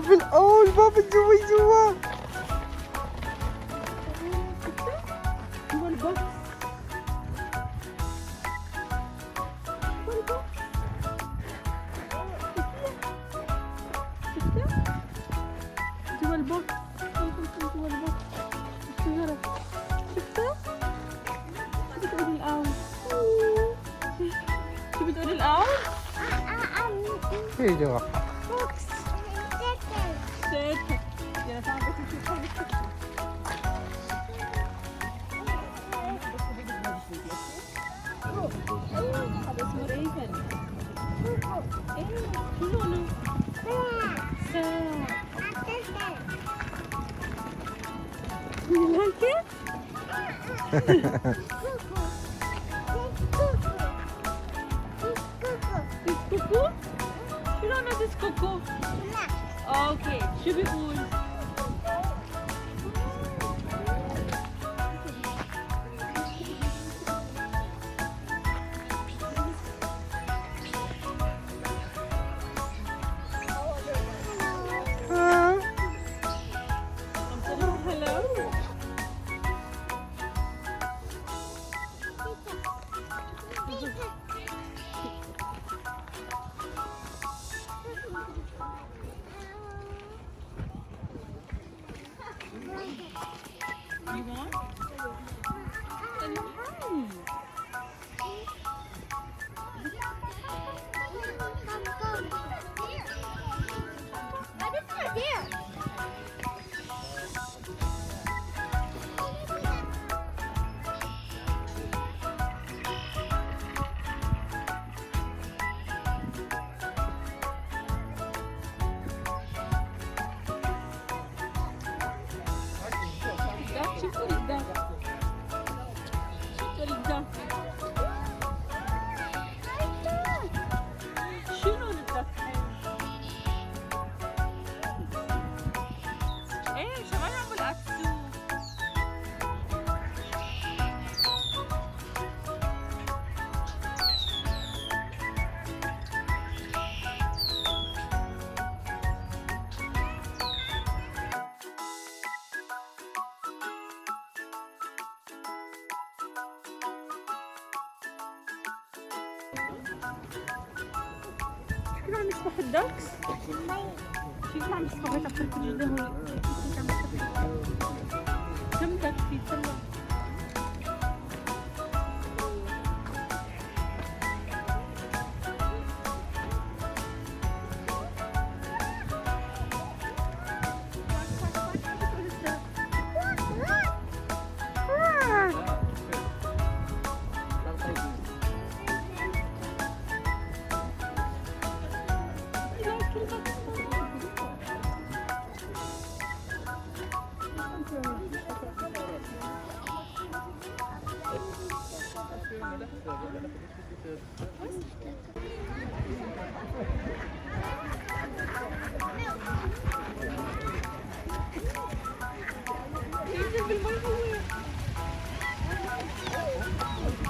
في الأول بابا جوا جوا. جوا البوكس. جوا البوكس. جوا البوكس. الشجرة. شفتها؟ شو بتقولي الأول؟ شو بتقولي الأول؟ هي جوا. شايفة. يا تعال بس نشوف هاي الشجرة. هذا اسمه ريفن. ايه شو لونه؟ ساعة. You like it? This كوكو؟ شو لونه this كوكو؟ اوكي شو بيقول؟ hello. You want? Then hi. شوفوا الإبداع. شوفوا الإبداع. شنو الإبداع؟ إيه شغال عم بالعكسو. شكله عم يسبح الدكس. شكله عم يسبح تحت رجله هون. كم دك في سلة؟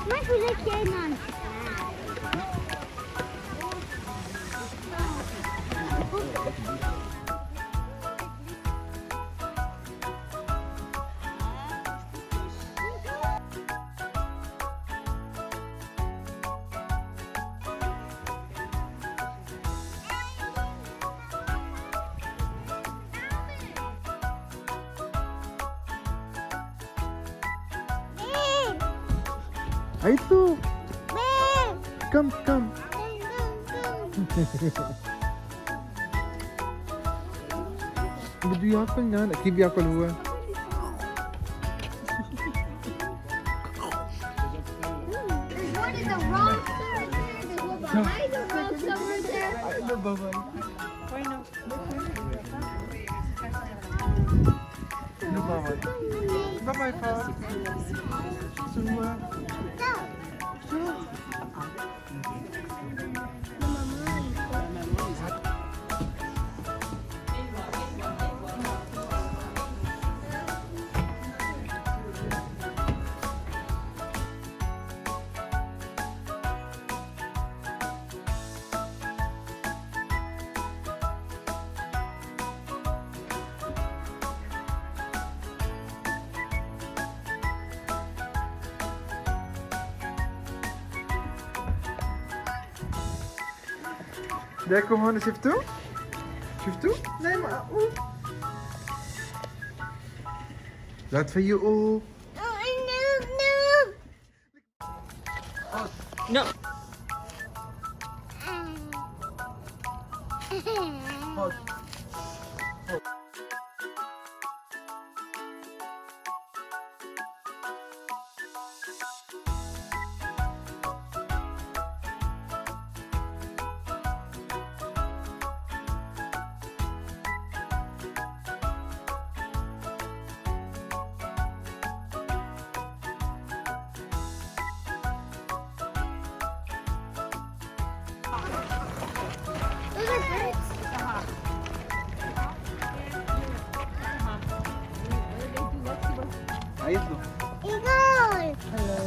ما في لك يا إيمان. عيسو كم بده ياكل يعني اكيد بياكل هو. There's one in the rocks over there. There's one behind the rocks over there. وينه؟ باي باي فاس. شو هو؟ Daar, kom gewoon, شفتوا؟ شفتوا؟ Nee, maar oeh. Laat van je oeh. No. Hot. Those are birds. Ayos no? Eagle. Hello.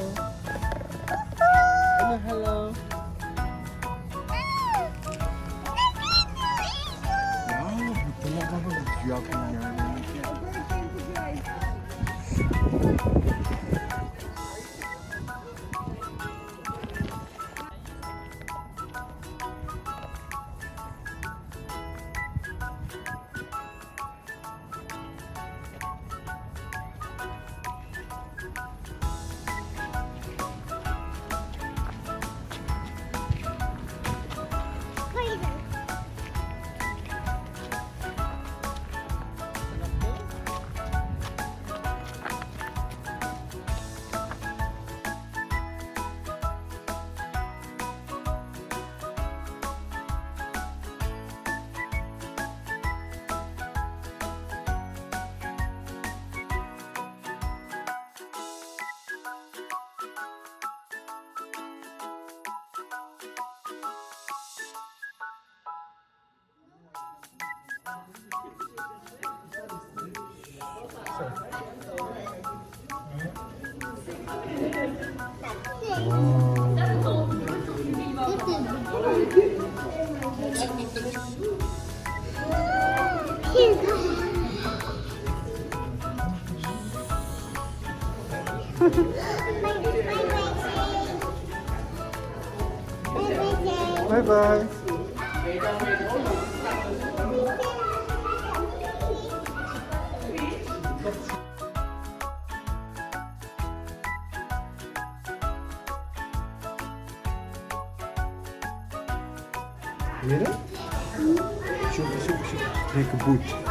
Hello, hello. Wow, talaga ba mag-jogging yan? Bye bye. Weer? Zoek, zoek, zoek. Dikke boet.